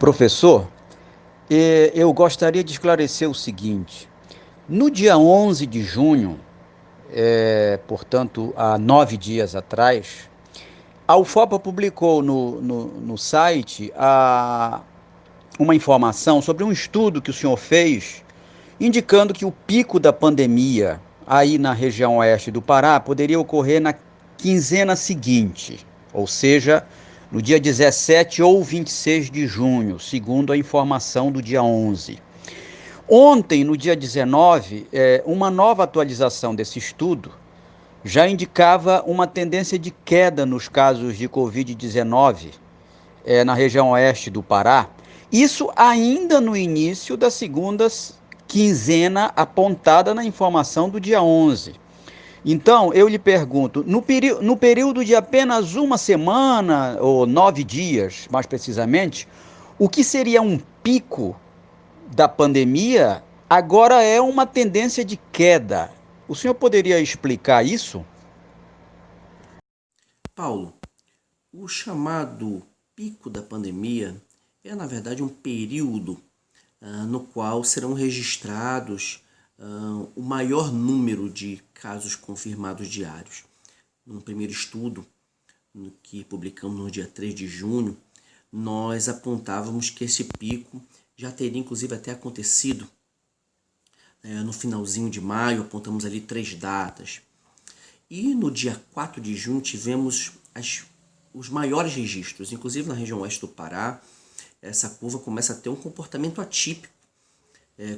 Professor, eu gostaria de esclarecer o seguinte: no dia 11 de junho, portanto, há 9 dias atrás, a UFOPA publicou no site uma informação sobre um estudo que o senhor fez, indicando que o pico da pandemia aí na região oeste do Pará poderia ocorrer na quinzena seguinte, ou seja, no dia 17 ou 26 de junho, segundo a informação do dia 11. Ontem, no dia 19, uma nova atualização desse estudo já indicava uma tendência de queda nos casos de Covid-19 na região oeste do Pará. Isso ainda no início da segunda quinzena apontada na informação do dia 11. Então, eu lhe pergunto, no período de apenas uma semana, ou 9 dias, mais precisamente, o que seria um pico da pandemia agora é uma tendência de queda. O senhor poderia explicar isso? Paulo, o chamado pico da pandemia é, na verdade, um período no qual serão registrados o maior número de casos confirmados diários. Num primeiro estudo, que publicamos no dia 3 de junho, nós apontávamos que esse pico já teria inclusive até acontecido no finalzinho de maio, apontamos ali 3 datas. E no dia 4 de junho tivemos os maiores registros, inclusive na região oeste do Pará. Essa curva começa a ter um comportamento atípico,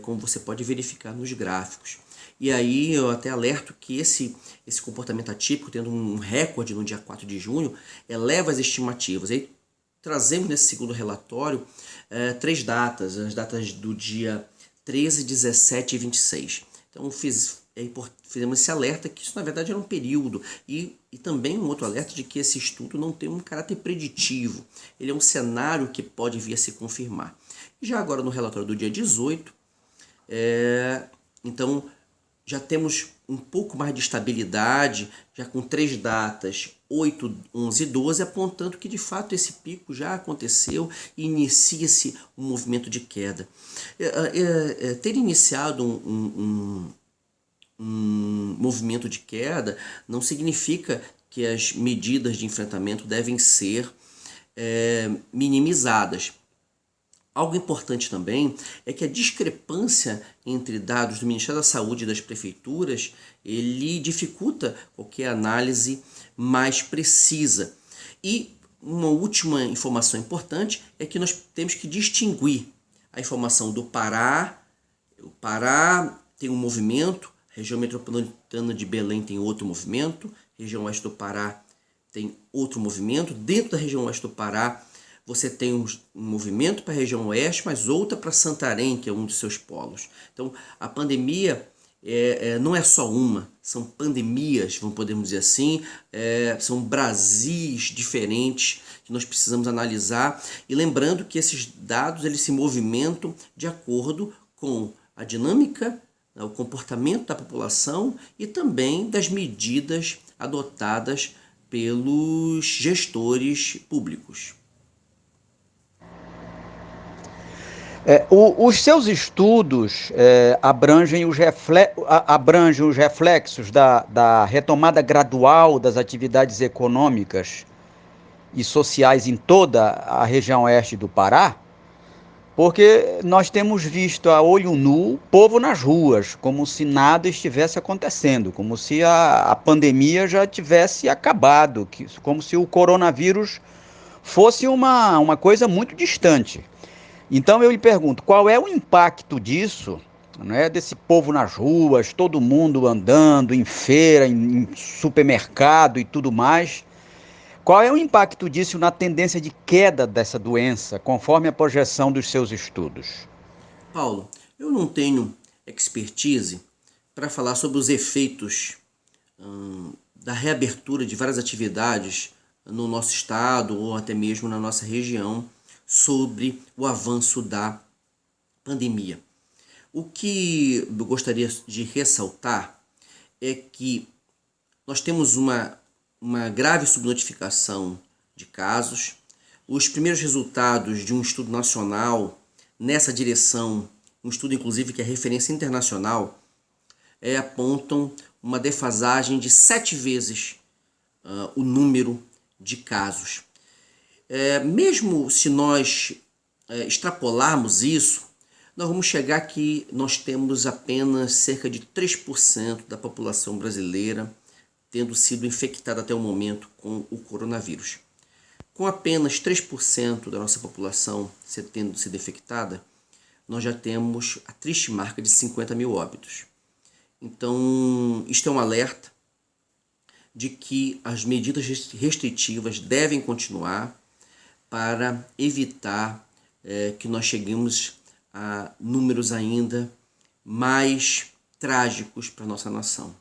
como você pode verificar nos gráficos. E aí eu até alerto que esse comportamento atípico, tendo um recorde no dia 4 de junho, eleva as estimativas. Aí trazemos nesse segundo relatório 3 datas, as datas do dia 13, 17 e 26. Então fizemos esse alerta que isso na verdade era um período e também um outro alerta de que esse estudo não tem um caráter preditivo. Ele é um cenário que pode vir a se confirmar. Já agora no relatório do dia 18, então já temos um pouco mais de estabilidade, já com 3 datas, 8, 11 e 12, apontando que de fato esse pico já aconteceu e inicia-se um movimento de queda. Ter iniciado um movimento de queda não significa que as medidas de enfrentamento devem ser minimizadas. Algo importante também é que a discrepância entre dados do Ministério da Saúde e das prefeituras, ele dificulta qualquer análise mais precisa. E uma última informação importante é que nós temos que distinguir a informação do Pará. O Pará tem um movimento, a região metropolitana de Belém tem outro movimento, a região oeste do Pará tem outro movimento. Dentro da região oeste do Pará, você tem um movimento para a região oeste, mas outra para Santarém, que é um dos seus polos. Então, a pandemia não é só uma, são pandemias, podemos dizer assim, são Brasis diferentes que nós precisamos analisar. E lembrando que esses dados eles se movimentam de acordo com a dinâmica, o comportamento da população e também das medidas adotadas pelos gestores públicos. Os seus estudos abrangem os reflexos da retomada gradual das atividades econômicas e sociais em toda a região oeste do Pará, porque nós temos visto a olho nu povo nas ruas, como se nada estivesse acontecendo, como se a pandemia já tivesse acabado, como se o coronavírus fosse uma coisa muito distante. Então eu lhe pergunto, qual é o impacto disso, né, desse povo nas ruas, todo mundo andando em feira, em supermercado e tudo mais? Qual é o impacto disso na tendência de queda dessa doença, conforme a projeção dos seus estudos? Paulo, eu não tenho expertise para falar sobre os efeitos da reabertura de várias atividades no nosso estado ou até mesmo na nossa região sobre o avanço da pandemia. O que eu gostaria de ressaltar é que nós temos uma grave subnotificação de casos, Os primeiros resultados de um estudo nacional nessa direção, um estudo inclusive que é referência internacional, apontam uma defasagem de 7 vezes o número de casos. Mesmo se nós extrapolarmos isso, nós vamos chegar que nós temos apenas cerca de 3% da população brasileira tendo sido infectada até o momento com o coronavírus. Com apenas 3% da nossa população tendo sido infectada, nós já temos a triste marca de 50 mil óbitos. Então, isto é um alerta de que as medidas restritivas devem continuar para evitar que nós cheguemos a números ainda mais trágicos para a nossa nação.